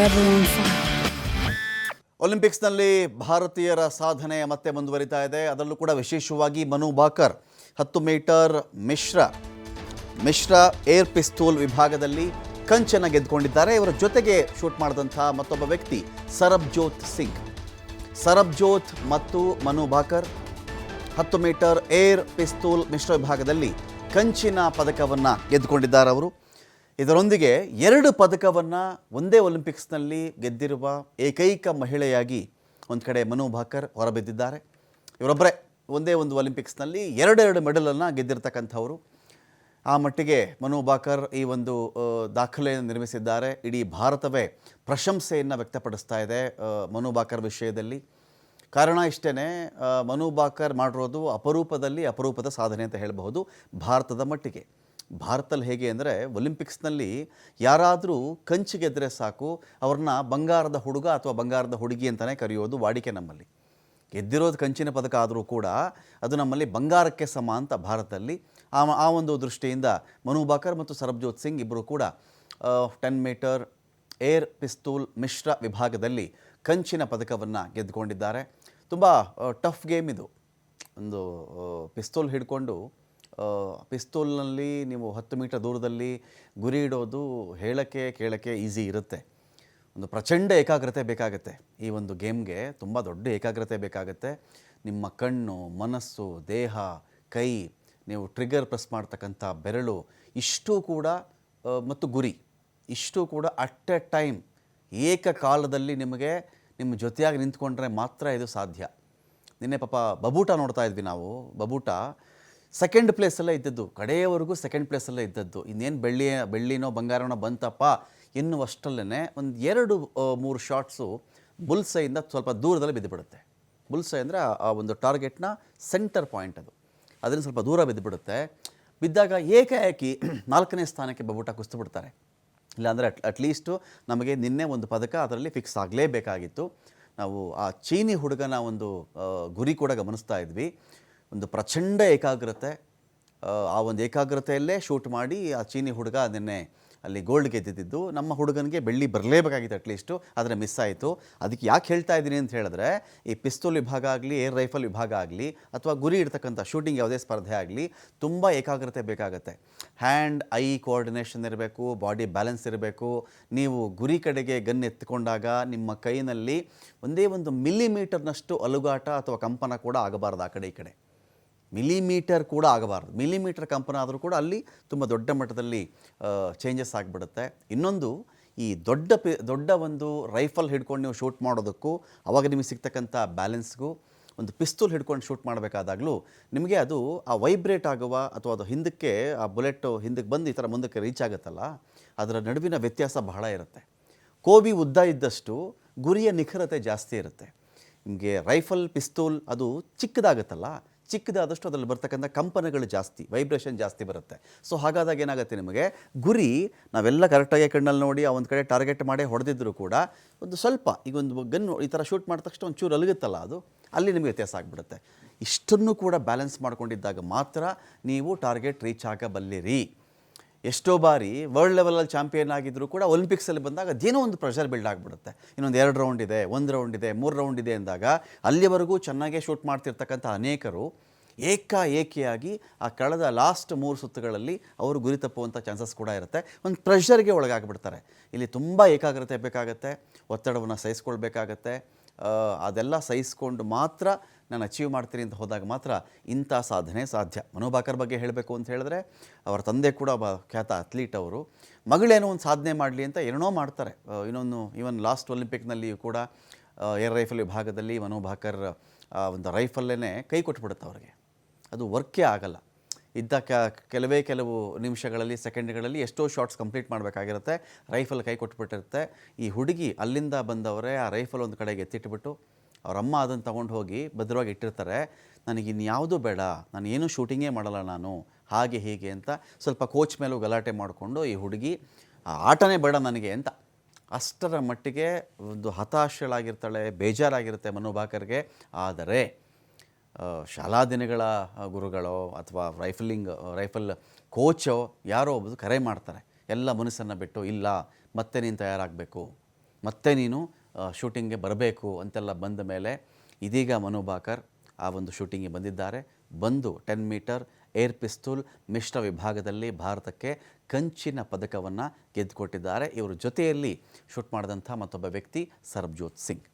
set you on fire. ಒಲಿಂಪಿಕ್ಸ್ನಲ್ಲಿ ಭಾರತೀಯರ ಸಾಧನೆ ಮತ್ತೆ ಮುಂದುವರಿತಾ ಇದೆ. ಅದರಲ್ಲೂ ಕೂಡ ವಿಶೇಷವಾಗಿ ಮನು ಭಾಕರ್ 10 ಮೀಟರ್ ಮಿಶ್ರ ಏರ್ ಪಿಸ್ತೂಲ್ ವಿಭಾಗದಲ್ಲಿ ಕಂಚನ್ನು ಗೆದ್ದುಕೊಂಡಿದ್ದಾರೆ. ಇವರ ಜೊತೆಗೆ ಶೂಟ್ ಮಾಡಿದಂಥ ಮತ್ತೊಬ್ಬ ವ್ಯಕ್ತಿ ಸರಬ್ಜೋತ್ ಮತ್ತು Manu Bhaker 10 metre air pistol ಮಿಶ್ರ ವಿಭಾಗದಲ್ಲಿ ಕಂಚಿನ ಪದಕವನ್ನು ಗೆದ್ದುಕೊಂಡಿದ್ದಾರೆ. ಅವರು ಇದರೊಂದಿಗೆ 2 ಪದಕವನ್ನು ಒಂದೇ ಒಲಿಂಪಿಕ್ಸ್ನಲ್ಲಿ ಗೆದ್ದಿರುವ ಏಕೈಕ ಮಹಿಳೆಯಾಗಿ ಒಂದು ಕಡೆ ಮನು ಭಾಕರ್ ಹೊರಬಿದ್ದಿದ್ದಾರೆ. ಇವರೊಬ್ಬರೇ ಒಂದೇ ಒಂದು ಒಲಿಂಪಿಕ್ಸ್ನಲ್ಲಿ 2 ಮೆಡಲನ್ನು ಗೆದ್ದಿರ್ತಕ್ಕಂಥವರು. ಆ ಮಟ್ಟಿಗೆ ಮನು ಭಾಕರ್ ಈ ಒಂದು ದಾಖಲೆಯನ್ನು ನಿರ್ಮಿಸಿದ್ದಾರೆ. ಇಡೀ ಭಾರತವೇ ಪ್ರಶಂಸೆಯನ್ನು ವ್ಯಕ್ತಪಡಿಸ್ತಾ ಇದೆ ಮನು ಭಾಕರ್ ವಿಷಯದಲ್ಲಿ. ಕಾರಣ ಇಷ್ಟೇ, ಮನು ಭಾಕರ್ ಮಾಡಿರೋದು ಅಪರೂಪದ ಸಾಧನೆ ಅಂತ ಹೇಳಬಹುದು ಭಾರತದ ಮಟ್ಟಿಗೆ. ಭಾರತದಲ್ಲಿ ಹೇಗೆ ಅಂದರೆ ಒಲಿಂಪಿಕ್ಸ್ನಲ್ಲಿ ಯಾರಾದರೂ ಕಂಚು ಗೆದ್ದರೆ ಸಾಕು ಅವ್ರನ್ನ ಬಂಗಾರದ ಹುಡುಗ ಅಥವಾ ಬಂಗಾರದ ಹುಡುಗಿ ಅಂತಲೇ ಕರೆಯೋದು ವಾಡಿಕೆ ನಮ್ಮಲ್ಲಿ. ಗೆದ್ದಿರೋದು ಕಂಚಿನ ಪದಕ ಆದರೂ ಕೂಡ ಅದು ನಮ್ಮಲ್ಲಿ ಬಂಗಾರಕ್ಕೆ ಸಮ ಅಂತ ಭಾರತದಲ್ಲಿ. ಆ ಒಂದು ದೃಷ್ಟಿಯಿಂದ ಮನು ಭಾಕರ್ ಮತ್ತು ಸರಬ್ಜೋತ್ ಸಿಂಗ್ ಇಬ್ಬರು ಕೂಡ 10 ಮೀಟರ್ ಏರ್ ಪಿಸ್ತೂಲ್ ಮಿಶ್ರ ವಿಭಾಗದಲ್ಲಿ ಕಂಚಿನ ಪದಕವನ್ನು ಗೆದ್ದುಕೊಂಡಿದ್ದಾರೆ. ತುಂಬ ಟಫ್ ಗೇಮ್ ಇದು. ಒಂದು ಪಿಸ್ತೂಲ್ ಹಿಡ್ಕೊಂಡು ಪಿಸ್ತೂಲ್ನಲ್ಲಿ ನೀವು 10 ಮೀಟರ್ ದೂರದಲ್ಲಿ ಗುರಿ ಇಡೋದು ಕೇಳಕ್ಕೆ ಈಸಿ ಇರುತ್ತೆ. ಒಂದು ಪ್ರಚಂಡ ಏಕಾಗ್ರತೆ ಬೇಕಾಗುತ್ತೆ. ಈ ಒಂದು ಗೇಮ್ಗೆ ತುಂಬ ದೊಡ್ಡ ಏಕಾಗ್ರತೆ ಬೇಕಾಗುತ್ತೆ. ನಿಮ್ಮ ಕಣ್ಣು, ಮನಸ್ಸು, ದೇಹ, ಕೈ, ನೀವು ಟ್ರಿಗರ್ ಪ್ರೆಸ್ ಮಾಡ್ತಕ್ಕಂಥ ಬೆರಳು ಇಷ್ಟೂ ಕೂಡ ಮತ್ತು ಗುರಿ ಇಷ್ಟೂ ಕೂಡ ಅಟ್ ಎ ಟೈಮ್ ಏಕಕಾಲದಲ್ಲಿ ನಿಮ್ಮ ಜೊತೆಯಾಗಿ ನಿಂತ್ಕೊಂಡ್ರೆ ಮಾತ್ರ ಇದು ಸಾಧ್ಯ. ನಿನ್ನೆ ಪಾಪ ಬಬೂಟ ನೋಡ್ತಾ ಇದ್ವಿ ನಾವು. ಬಬೂಟ ಸೆಕೆಂಡ್ ಪ್ಲೇಸಲ್ಲೇ ಇದ್ದದ್ದು, ಕಡೆಯವರೆಗೂ ಸೆಕೆಂಡ್ ಪ್ಲೇಸಲ್ಲೇ ಇದ್ದದ್ದು. ಇನ್ನೇನು ಬೆಳ್ಳಿನೋ ಬಂಗಾರನೋ ಬಂತಪ್ಪ ಎನ್ನುವಷ್ಟರಲ್ಲೇ ಒಂದು 2-3 ಶಾಟ್ಸು ಬುಲ್ಸೈಯಿಂದ ಸ್ವಲ್ಪ ದೂರದಲ್ಲಿ ಬಿದ್ದುಬಿಡುತ್ತೆ. ಬುಲ್ಸೈ ಅಂದರೆ ಆ ಒಂದು ಟಾರ್ಗೆಟ್ನ ಸೆಂಟರ್ ಪಾಯಿಂಟ್ ಅದರಿಂದ ಸ್ವಲ್ಪ ದೂರ ಬಿದ್ದುಬಿಡುತ್ತೆ. ಬಿದ್ದಾಗ ಏಕಾಏಕಿ 4ನೇ ಸ್ಥಾನಕ್ಕೆ ಬಬೂಟ ಕುಸಿದುಬಿಡ್ತಾರೆ. ಇಲ್ಲಾಂದರೆ ಅಟ್ಲೀಸ್ಟು ನಮಗೆ ನಿನ್ನೆ ಒಂದು ಪದಕ ಅದರಲ್ಲಿ ಫಿಕ್ಸ್ ಆಗಲೇಬೇಕಾಗಿತ್ತು. ನಾವು ಆ ಚೀನಿ ಹುಡುಗನ ಒಂದು ಗುರಿ ಕೂಡ ಗಮನಿಸ್ತಾ ಇದ್ವಿ. ಒಂದು ಪ್ರಚಂಡ ಏಕಾಗ್ರತೆ, ಆ ಒಂದು ಏಕಾಗ್ರತೆಯಲ್ಲೇ ಶೂಟ್ ಮಾಡಿ ಆ ಚೀನಿ ಹುಡುಗ ನಿನ್ನೆ ಅಲ್ಲಿ ಗೋಲ್ಡ್ ಗೆದ್ದಿದ್ದು. ನಮ್ಮ ಹುಡುಗನಿಗೆ ಬೆಳ್ಳಿ ಬರಲೇಬೇಕಾಗಿತ್ತು ಅಟ್ಲೀಸ್ಟು, ಆದರೆ ಮಿಸ್ ಆಯಿತು. ಅದಕ್ಕೆ ಯಾಕೆ ಹೇಳ್ತಾ ಇದ್ದೀನಿ ಅಂತ ಹೇಳಿದ್ರೆ, ಈ ಪಿಸ್ತೂಲ್ ವಿಭಾಗ ಆಗಲಿ, ಏರ್ ರೈಫಲ್ ವಿಭಾಗ ಆಗಲಿ, ಅಥವಾ ಗುರಿ ಇಡ್ತಕ್ಕಂಥ ಶೂಟಿಂಗ್ ಯಾವುದೇ ಸ್ಪರ್ಧೆ ಆಗಲಿ ತುಂಬ ಏಕಾಗ್ರತೆ ಬೇಕಾಗುತ್ತೆ. ಹ್ಯಾಂಡ್ ಐ ಕೋಆರ್ಡಿನೇಷನ್ ಇರಬೇಕು, ಬಾಡಿ ಬ್ಯಾಲೆನ್ಸ್ ಇರಬೇಕು. ನೀವು ಗುರಿ ಕಡೆಗೆ ಗನ್ ಎತ್ತಿಕೊಂಡಾಗ ನಿಮ್ಮ ಕೈನಲ್ಲಿ ಒಂದೇ ಒಂದು ಮಿಲಿಮೀಟರ್ನಷ್ಟು ಅಲುಗಾಟ ಅಥವಾ ಕಂಪನ ಕೂಡ ಆಗಬಾರ್ದು. ಆ ಕಡೆ ಈ ಕಡೆ ಮಿಲಿಮೀಟರ್ ಕೂಡ ಆಗಬಾರ್ದು. ಮಿಲಿಮೀಟರ್ ಕಂಪನ ಆದರೂ ಕೂಡ ಅಲ್ಲಿ ತುಂಬ ದೊಡ್ಡ ಮಟ್ಟದಲ್ಲಿ ಚೇಂಜಸ್ ಆಗಿಬಿಡುತ್ತೆ. ಇನ್ನೊಂದು, ಈ ದೊಡ್ಡ ಒಂದು ರೈಫಲ್ ಹಿಡ್ಕೊಂಡು ನೀವು ಶೂಟ್ ಮಾಡೋದಕ್ಕೂ ಅವಾಗ ನಿಮಗೆ ಸಿಗ್ತಕ್ಕಂಥ ಬ್ಯಾಲೆನ್ಸ್ಗೂ ಒಂದು ಪಿಸ್ತೂಲ್ ಹಿಡ್ಕೊಂಡು ಶೂಟ್ ಮಾಡಬೇಕಾದಾಗಲೂ ನಿಮಗೆ ಅದು ಆ ವೈಬ್ರೇಟ್ ಆಗುವ ಅಥವಾ ಅದು ಹಿಂದಕ್ಕೆ ಆ ಬುಲೆಟು ಹಿಂದಕ್ಕೆ ಬಂದು ಈ ಥರ ಮುಂದಕ್ಕೆ ರೀಚ್ ಆಗುತ್ತಲ್ಲ, ಅದರ ನಡುವಿನ ವ್ಯತ್ಯಾಸ ಬಹಳ ಇರುತ್ತೆ. ಕೋಬಿ ಉದ್ದ ಇದ್ದಷ್ಟು ಗುರಿಯ ನಿಖರತೆ ಜಾಸ್ತಿ ಇರುತ್ತೆ. ನಿಮಗೆ ರೈಫಲ್ ಪಿಸ್ತೂಲ್ ಅದು ಚಿಕ್ಕದಾದಷ್ಟು ಅದರಲ್ಲಿ ಬರ್ತಕ್ಕಂಥ ಕಂಪನಗಳು ಜಾಸ್ತಿ, ವೈಬ್ರೇಷನ್ ಜಾಸ್ತಿ ಬರುತ್ತೆ. ಸೊ ಹಾಗಾದಾಗ ಏನಾಗುತ್ತೆ, ನಿಮಗೆ ಗುರಿ ನಾವೆಲ್ಲ ಕರೆಕ್ಟಾಗಿ ಕಣ್ಣಲ್ಲಿ ನೋಡಿ ಆ ಒಂದು ಕಡೆ ಟಾರ್ಗೆಟ್ ಮಾಡಿ ಹೊಡೆದಿದ್ರು ಕೂಡ ಒಂದು ಸ್ವಲ್ಪ ಈಗ ಒಂದು ಗನ್ನು ಈ ಥರ ಶೂಟ್ ಮಾಡಿದ ತಕ್ಷಣ ಒಂಚೂರು ಅಲುಗುತ್ತಲ್ಲ, ಅದು ಅಲ್ಲಿ ನಿಮಗೆ ವ್ಯತ್ಯಾಸ ಆಗಿಬಿಡುತ್ತೆ. ಇಷ್ಟನ್ನು ಕೂಡ ಬ್ಯಾಲೆನ್ಸ್ ಮಾಡ್ಕೊಂಡಿದ್ದಾಗ ಮಾತ್ರ ನೀವು ಟಾರ್ಗೆಟ್ ರೀಚ್ ಆಗಬಲ್ಲಿರಿ. ಎಷ್ಟೋ ಬಾರಿ ವರ್ಲ್ಡ್ ಲೆವೆಲಲ್ಲಿ ಚಾಂಪಿಯನ್ ಆಗಿದ್ದರೂ ಕೂಡ ಒಲಿಂಪಿಕ್ಸಲ್ಲಿ ಬಂದಾಗ ಅದೇನೋ ಒಂದು ಪ್ರೆಷರ್ ಬಿಲ್ಡ್ ಆಗಿಬಿಡುತ್ತೆ. ಇನ್ನೊಂದು 2 ರೌಂಡ್ ಇದೆ, 1 ರೌಂಡ್ ಇದೆ, 3 ರೌಂಡ್ ಇದೆ ಅಂದಾಗ ಅಲ್ಲಿವರೆಗೂ ಚೆನ್ನಾಗೇ ಶೂಟ್ ಮಾಡ್ತಿರ್ತಕ್ಕಂಥ ಅನೇಕರು ಏಕಾಏಕಿಯಾಗಿ ಆ ಕಳೆದ ಲಾಸ್ಟ್ 3 ಸುತ್ತುಗಳಲ್ಲಿ ಅವರು ಗುರಿ ತಪ್ಪುವಂಥ ಚಾನ್ಸಸ್ ಕೂಡ ಇರುತ್ತೆ. ಒಂದು ಪ್ರೆಷರ್ಗೆ ಒಳಗಾಗಿಬಿಡ್ತಾರೆ. ಇಲ್ಲಿ ತುಂಬ ಏಕಾಗ್ರತೆ ಬೇಕಾಗತ್ತೆ, ಒತ್ತಡವನ್ನು ಸಹಿಸ್ಕೊಳ್ಬೇಕಾಗತ್ತೆ. ಅದೆಲ್ಲ ಸಹಿಸ್ಕೊಂಡು ಮಾತ್ರ ನಾನು ಅಚೀವ್ ಮಾಡ್ತೀನಿ ಅಂತ ಹೋದಾಗ ಮಾತ್ರ ಇಂಥ ಸಾಧನೆ ಸಾಧ್ಯ. ಮನು ಭಾಕರ್ ಬಗ್ಗೆ ಹೇಳಬೇಕು ಅಂತ ಹೇಳಿದ್ರೆ, ಅವರ ತಂದೆ ಕೂಡ ಒಬ್ಬ ಖ್ಯಾತ ಅಥ್ಲೀಟ್. ಅವರು ಮಗಳೇನೋ ಒಂದು ಸಾಧನೆ ಮಾಡಲಿ ಅಂತ ಏನೋ ಮಾಡ್ತಾರೆ. ಈವನ್ ಲಾಸ್ಟ್ ಒಲಿಂಪಿಕ್ನಲ್ಲಿ ಕೂಡ ಏರ್ ರೈಫಲ್ ವಿಭಾಗದಲ್ಲಿ ಮನು ಭಾಕರ್ ಒಂದು ರೈಫಲ್ಲೇ ಕೈ ಕೊಟ್ಬಿಡುತ್ತೆ ಅವ್ರಿಗೆ. ಅದು ವರ್ಕೇ ಆಗಲ್ಲ. ಕೆಲವು ನಿಮಿಷಗಳಲ್ಲಿ, ಸೆಕೆಂಡ್ಗಳಲ್ಲಿ ಎಷ್ಟೋ ಶಾಟ್ಸ್ ಕಂಪ್ಲೀಟ್ ಮಾಡಬೇಕಾಗಿರುತ್ತೆ. ರೈಫಲ್ ಕೈ ಕೊಟ್ಬಿಟ್ಟಿರುತ್ತೆ. ಈ ಹುಡುಗಿ ಅಲ್ಲಿಂದ ಬಂದವರೇ ಆ ರೈಫಲ್ ಒಂದು ಕಡೆಗೆ ಎತ್ತಿಟ್ಬಿಟ್ಟು ಅವರಮ್ಮ ಅದನ್ನು ತೊಗೊಂಡು ಹೋಗಿ ಭದ್ರವಾಗಿ ಇಟ್ಟಿರ್ತಾರೆ. ನನಗಿನ್ಯಾವುದೂ ಬೇಡ, ನಾನು ಏನೂ ಶೂಟಿಂಗೇ ಮಾಡಲ್ಲ ನಾನು, ಹಾಗೆ ಹೀಗೆ ಅಂತ ಸ್ವಲ್ಪ ಕೋಚ್ ಮೇಲೂ ಗಲಾಟೆ ಮಾಡಿಕೊಂಡು ಈ ಹುಡುಗಿ ಆಟನೇ ಬೇಡ ನನಗೆ ಅಂತ ಅಷ್ಟರ ಮಟ್ಟಿಗೆ ಒಂದು ಹತಾಶಳಾಗಿರ್ತಾಳೆ, ಬೇಜಾರಾಗಿರುತ್ತೆ ಮನು ಭಾಕರ್ಗೆ. ಆದರೆ ಶಾಲಾ ದಿನಗಳ ಗುರುಗಳೋ ಅಥವಾ ರೈಫಲ್ ಕೋಚೋ ಯಾರೋ ಒಬ್ಬರು ಕರೆ ಮಾಡ್ತಾರೆ. ಎಲ್ಲ ಮನಸ್ಸನ್ನು ಬಿಟ್ಟು, ಇಲ್ಲ ಮತ್ತೆ ನೀನು ತಯಾರಾಗಬೇಕು, ಮತ್ತೆ ನೀನು ಶೂಟಿಂಗ್ಗೆ ಬರಬೇಕು ಅಂತೆಲ್ಲ ಬಂದ ಮೇಲೆ ಇದೀಗ ಮನು ಭಾಕರ್ ಆ ಒಂದು ಶೂಟಿಂಗ್ಗೆ ಬಂದಿದ್ದಾರೆ. ಬಂದು 10 ಮೀಟರ್ ಏರ್ ಪಿಸ್ತೂಲ್ ಮಿಶ್ರ ವಿಭಾಗದಲ್ಲಿ ಭಾರತಕ್ಕೆ ಕಂಚಿನ ಪದಕವನ್ನು ಗೆದ್ದುಕೊಟ್ಟಿದ್ದಾರೆ. ಇವರು ಜೊತೆಯಲ್ಲಿ ಶೂಟ್ ಮಾಡಿದಂಥ ಮತ್ತೊಬ್ಬ ವ್ಯಕ್ತಿ ಸರ್ಬ್ಜೋತ್ ಸಿಂಗ್.